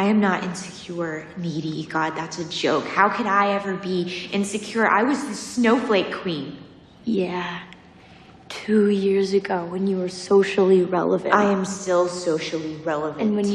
I am not insecure, needy. God, that's a joke. How could I ever be insecure? I was the snowflake queen. Yeah. 2 years ago when you were socially relevant. I am still socially relevant. And when you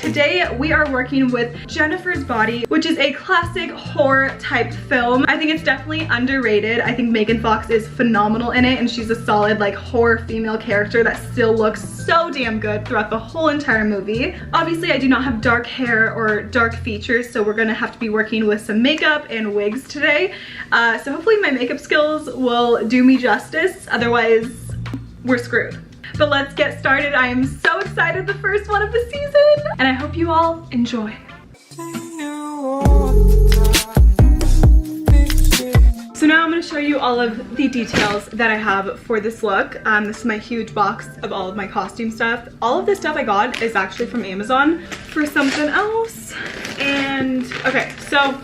Today we are working with Jennifer's Body, which is a classic horror type film. I think it's definitely underrated. I think Megan Fox is phenomenal in it, and she's a solid like horror female character that still looks so damn good throughout the whole entire movie. Obviously I do not have dark hair or dark features, so we're gonna have to be working with some makeup and wigs today. So hopefully my makeup skills will do me justice, otherwise we're screwed. But let's get started. I am so excited, the first one of the season, and I hope you all enjoy. So now I'm going to show you all of the details that I have for this look. This is my huge box of all of my costume stuff. All of this stuff I got is actually from Amazon for something else. And okay, so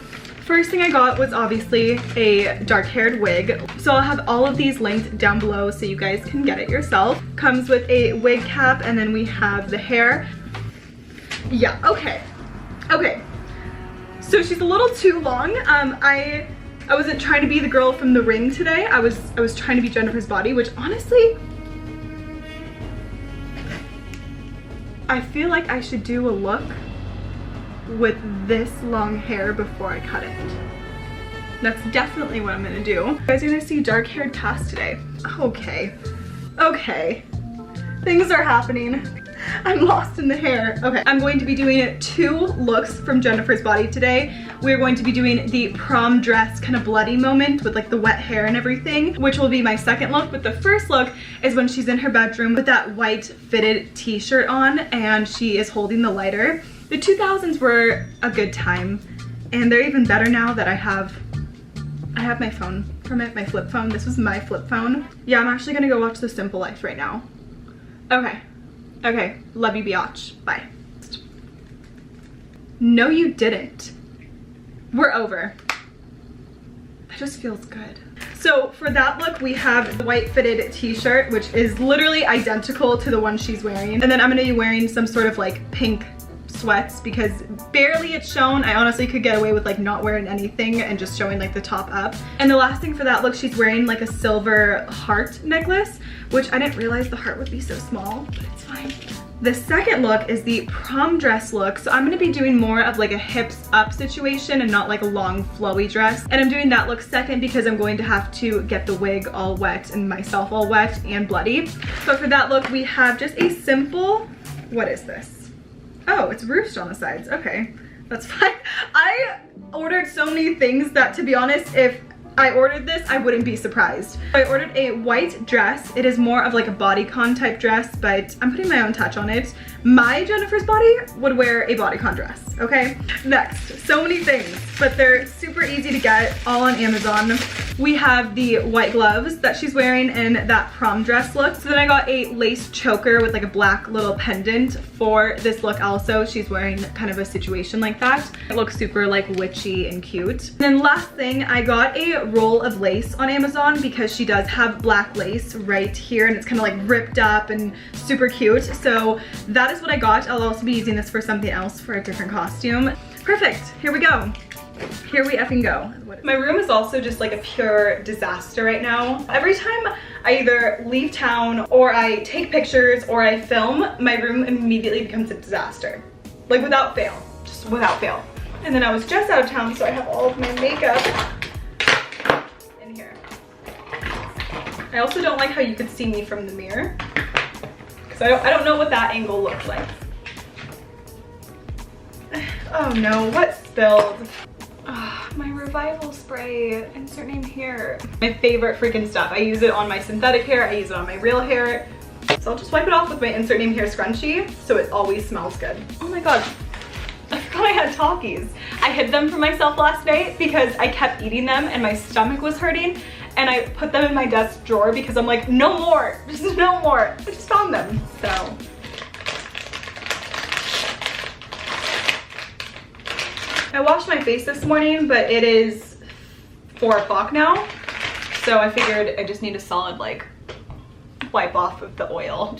first thing I got was obviously a dark-haired wig. So I'll have all of these linked down below so you guys can get it yourself. Comes with a wig cap, and then we have the hair. Yeah, okay. Okay. So she's a little too long. I wasn't trying to be the girl from The Ring today. I was trying to be Jennifer's Body, which honestly, I feel like I should do a look with this long hair before I cut it. That's definitely what I'm gonna do. You guys are gonna see dark-haired Cass today. Okay. Okay. Things are happening. I'm lost in the hair. Okay, I'm going to be doing 2 looks from Jennifer's Body today. We're going to be doing the prom dress kind of bloody moment with like the wet hair and everything, which will be my second look. But the first look is when she's in her bedroom with that white fitted t-shirt on and she is holding the lighter. The 2000s were a good time, and they're even better now that I have my phone from it, my flip phone. This was my flip phone. Yeah, I'm actually gonna go watch The Simple Life right now. Okay. Okay, love you, biatch. Bye. No, you didn't. We're over. That just feels good. So for that look, we have the white fitted t-shirt, which is literally identical to the one she's wearing. And then I'm gonna be wearing some sort of like pink sweats because barely it's shown. I honestly could get away with like not wearing anything and just showing like the top up. And the last thing for that look, she's wearing like a silver heart necklace, which I didn't realize the heart would be so small, but it's fine. The second look is the prom dress look. So I'm gonna be doing more of like a hips up situation and not like a long flowy dress. And I'm doing that look second because I'm going to have to get the wig all wet and myself all wet and bloody. But for that look, we have just a simple, what is this? Oh, it's ruched on the sides. Okay, that's fine. I ordered so many things that, to be honest, if I ordered this, I wouldn't be surprised. I ordered a white dress. It is more of like a bodycon type dress, but I'm putting my own touch on it. My Jennifer's Body would wear a bodycon dress, okay? Next, so many things, but they're super easy to get, all on Amazon. We have the white gloves that she's wearing in that prom dress look. So then I got a lace choker with like a black little pendant for this look also. She's wearing kind of a situation like that. It looks super like witchy and cute. And then last thing, I got a roll of lace on Amazon because she does have black lace right here and it's kind of like ripped up and super cute. So that is what I got. I'll also be using this for something else for a different costume. Perfect, here we go. Here we effing go. My room is also just like a pure disaster right now. Every time I either leave town or I take pictures or I film, my room immediately becomes a disaster. Like without fail, just without fail. And then I was just out of town, so I have all of my makeup in here. I also don't like how you could see me from the mirror, because I don't know what that angle looks like. Oh no, what spilled? Oh, my revival spray, insert name here. My favorite freaking stuff. I use it on my synthetic hair, I use it on my real hair. So I'll just wipe it off with my insert name hair scrunchie so it always smells good. Oh my god, I forgot I had Takis. I hid them from myself last night because I kept eating them and my stomach was hurting, and I put them in my desk drawer because I'm like, no more, just no more. I just found them, so. I washed my face this morning, but it is 4 o'clock now. So I figured I just need a solid like wipe off of the oil.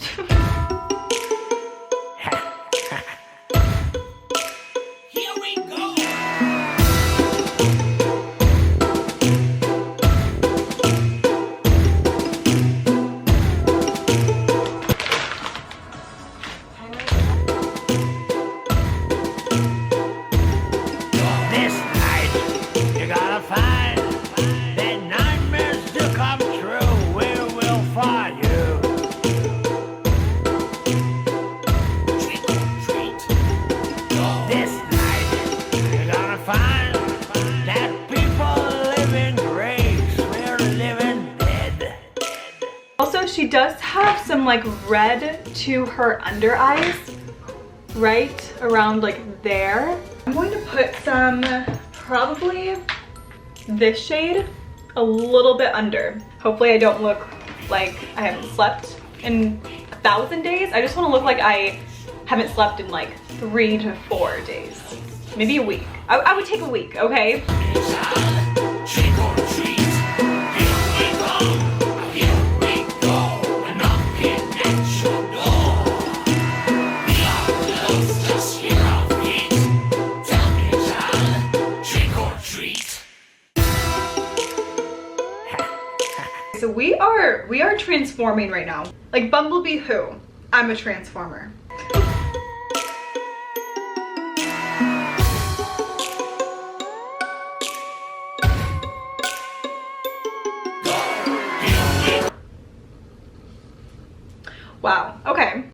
She does have some like red to her under eyes, right around like there. I'm going to put some, probably this shade, a little bit under. Hopefully I don't look like I haven't slept in 1,000 days. I just want to look like I haven't slept in like 3 to 4 days, maybe a week. I would take a week, okay? So we are transforming right now. Like Bumblebee who? I'm a transformer. Wow, okay.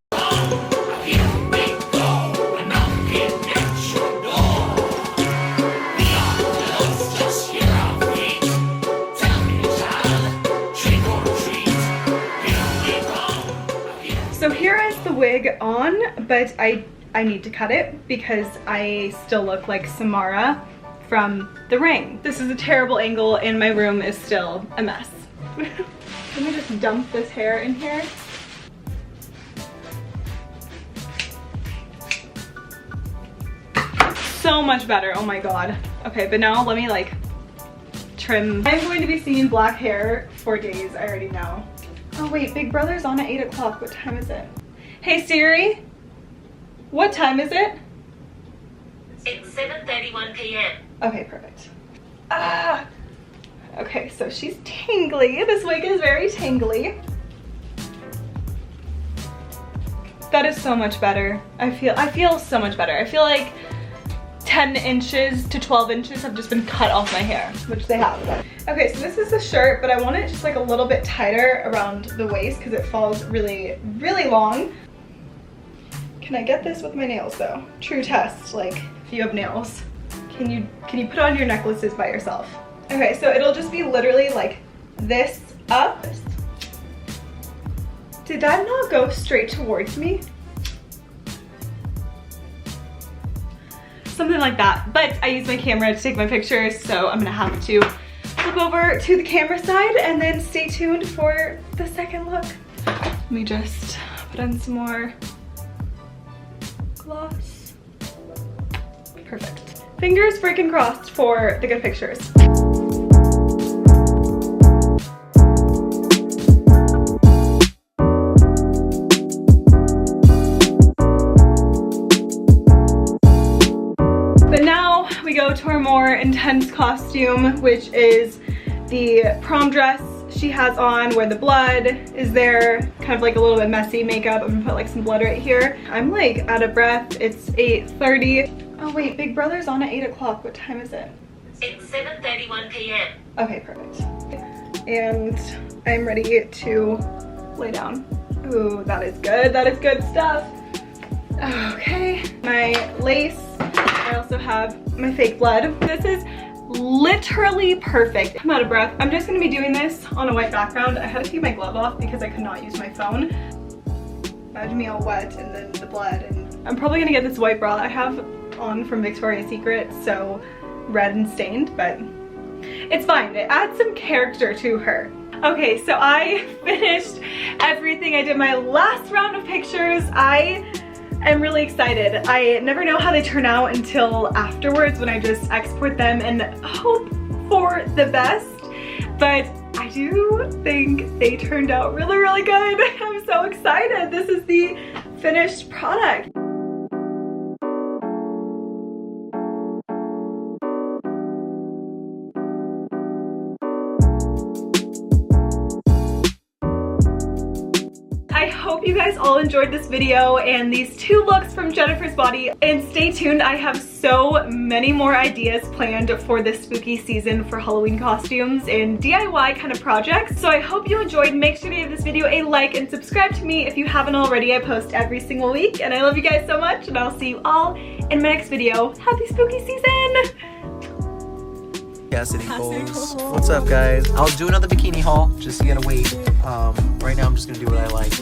So here is the wig on, but I need to cut it because I still look like Samara from The Ring. This is a terrible angle and my room is still a mess. Let me just dump this hair in here. So much better, oh my god. Okay, but now let me like trim. I'm going to be seeing black hair for days, I already know. Oh wait, Big Brother's on at 8 o'clock. What time is it? Hey Siri, what time is it? It's 7:31 p.m. Okay, perfect. Ah. Okay, so she's tangly. This wig is very tangly. That is so much better. I feel so much better. I feel like 10 inches to 12 inches have just been cut off my hair, which they have. Okay, so this is the shirt, but I want it just like a little bit tighter around the waist because it falls really, really long. Can I get this with my nails though? True test, like if you have nails. Can you put on your necklaces by yourself? Okay, so it'll just be literally like this up. Did that not go straight towards me? Something like that, but I use my camera to take my pictures, so I'm gonna have to flip over to the camera side and then stay tuned for the second look. Let me just put on some more gloss. Perfect. Fingers freaking crossed for the good pictures. But now we go to our more intense costume, which is the prom dress she has on where the blood is there, kind of like a little bit messy makeup. I'm gonna put like some blood right here. I'm like out of breath. It's 8:30. Oh wait, Big Brother's on at 8 o'clock. What time is it? It's 7:31 p.m. Okay, perfect. And I'm ready to lay down. Ooh, that is good. That is good stuff. Okay, my lace. I also have my fake blood. This is literally perfect. I'm out of breath. I'm just gonna be doing this on a white background. I had to take my glove off because I could not use my phone. Imagine me all wet and then the blood. And I'm probably gonna get this white bra I have on from Victoria's Secret, so red and stained, but it's fine. It adds some character to her. Okay, so I finished everything. I did my last round of pictures. I'm really excited. I never know how they turn out until afterwards when I just export them and hope for the best. But I do think they turned out really, really good. I'm so excited. This is the finished product. I hope you guys all enjoyed this video and these 2 looks from Jennifer's Body. And stay tuned, I have so many more ideas planned for this spooky season for Halloween costumes and DIY kind of projects. So I hope you enjoyed. Make sure to give this video a like and subscribe to me if you haven't already. I post every single week and I love you guys so much, and I'll see you all in my next video. Happy spooky season! Cassidy Coles. What's up, guys? I'll do another bikini haul, just you gotta wait. Right now I'm just gonna do what I like.